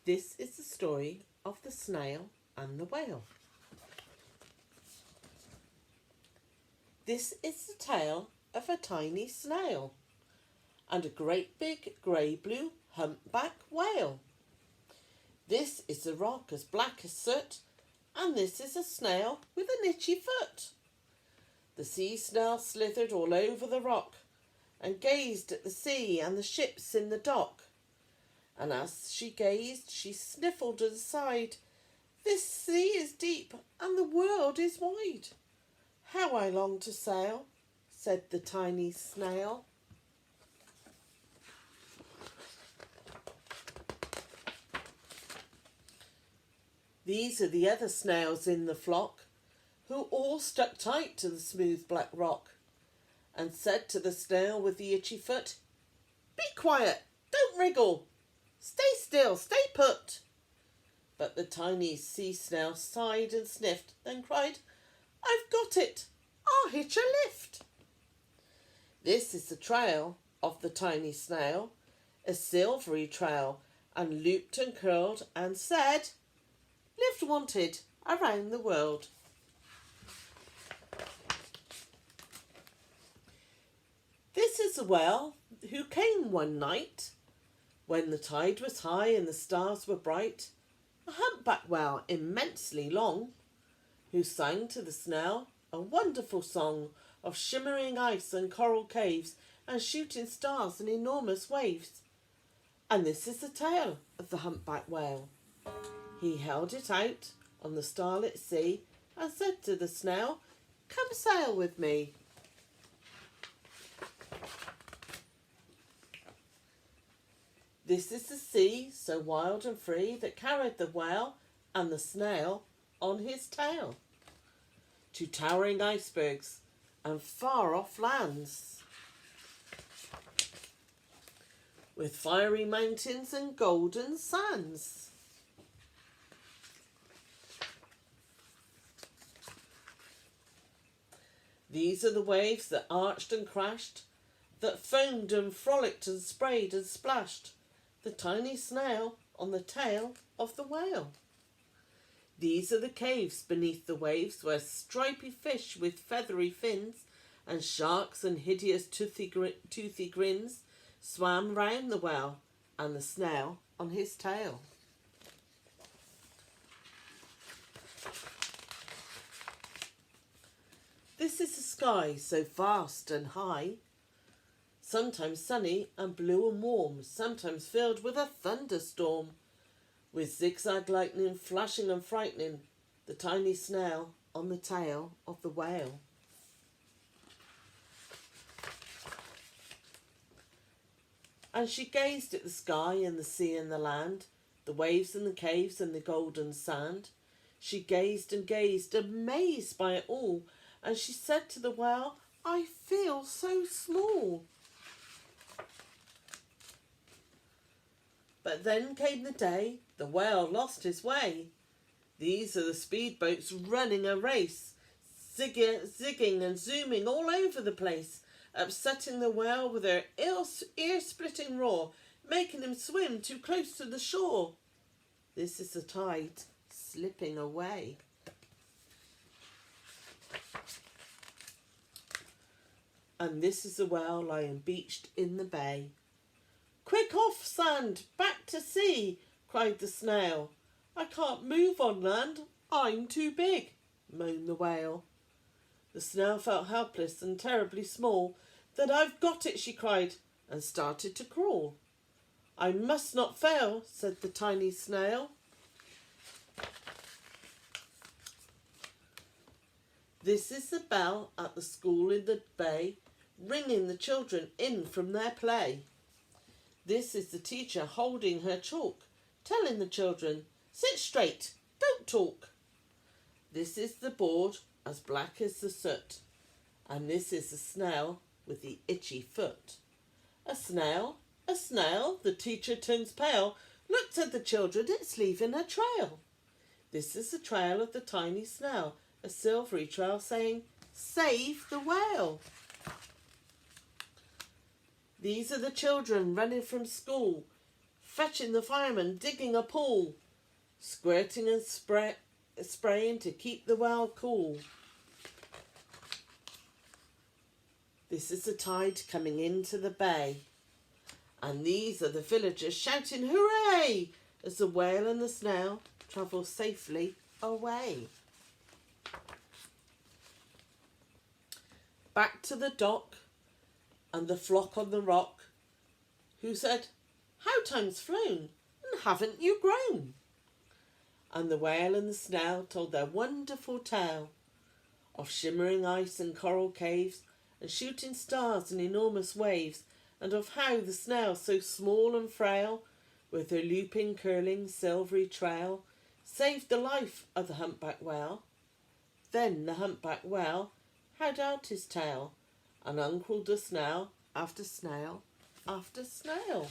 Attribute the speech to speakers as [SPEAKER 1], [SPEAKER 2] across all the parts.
[SPEAKER 1] This is the story of the snail and the whale. This is the tale of a tiny snail and a great big grey-blue humpback whale. This is a rock as black as soot, and this is a snail with an itchy foot. The sea snail slithered all over the rock and gazed at the sea and the ships in the dock. And as she gazed, she sniffled and sighed, "This sea is deep and the world is wide. How I long to sail," said the tiny snail. These are the other snails in the flock, who all stuck tight to the smooth black rock, and said to the snail with the itchy foot, "Be quiet, don't wriggle, stay still, stay put." But the tiny sea snail sighed and sniffed, then cried, "I've got it, I'll hitch a lift." This is the trail of the tiny snail, a silvery trail, and looped and curled, and said, "Lift wanted around the world." This is the whale who came one night when the tide was high and the stars were bright, a humpback whale immensely long, who sang to the snail a wonderful song of shimmering ice and coral caves and shooting stars and enormous waves. And this is the tale of the humpback whale. He held it out on the starlit sea and said to the snail, "Come sail with me." This is the sea, so wild and free, that carried the whale and the snail on his tail to towering icebergs and far-off lands, with fiery mountains and golden sands. These are the waves that arched and crashed, that foamed and frolicked and sprayed and splashed the tiny snail on the tail of the whale. These are the caves beneath the waves, where stripy fish with feathery fins and sharks and hideous toothy grins swam round the whale and the snail on his tail. This is the sky, so vast and high, sometimes sunny and blue and warm, sometimes filled with a thunderstorm, with zigzag lightning flashing and frightening the tiny snail on the tail of the whale. And she gazed at the sky and the sea and the land, the waves and the caves and the golden sand. She gazed and gazed, amazed by it all, and she said to the whale, "I feel so small." But then came the day the whale lost his way. These are the speedboats running a race, zigging and zooming all over the place, upsetting the whale with their ear-splitting roar, making him swim too close to the shore. This is the tide slipping away. And this is the whale lying beached in the bay. "Quick off, sand, back to sea," cried the snail. "I can't move on land, I'm too big," moaned the whale. The snail felt helpless and terribly small. "Then I've got it," she cried, and started to crawl. "I must not fail," said the tiny snail. This is the bell at the school in the bay, ringing the children in from their play. This is the teacher holding her chalk, telling the children, "Sit straight, don't talk." This is the board as black as the soot, and this is the snail with the itchy foot. A snail, the teacher turns pale, looks at the children, it's leaving a trail. This is the trail of the tiny snail, a silvery trail saying, "Save the whale." These are the children running from school, fetching the fireman, digging a pool, squirting and spraying to keep the well cool. This is the tide coming into the bay, and these are the villagers shouting hooray as the whale and the snail travel safely away. Back to the dock and the flock on the rock, who said, "How time's flown, and haven't you grown?" And the whale and the snail told their wonderful tale of shimmering ice and coral caves and shooting stars and enormous waves, and of how the snail, so small and frail, with her looping, curling, silvery trail, saved the life of the humpback whale. Then the humpback whale had out his tail and uncrolled the snail after snail after snail.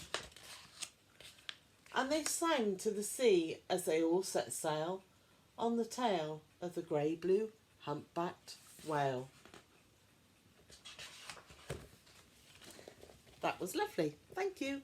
[SPEAKER 1] And they sang to the sea as they all set sail on the tail of the grey-blue humpbacked whale. That was lovely. Thank you.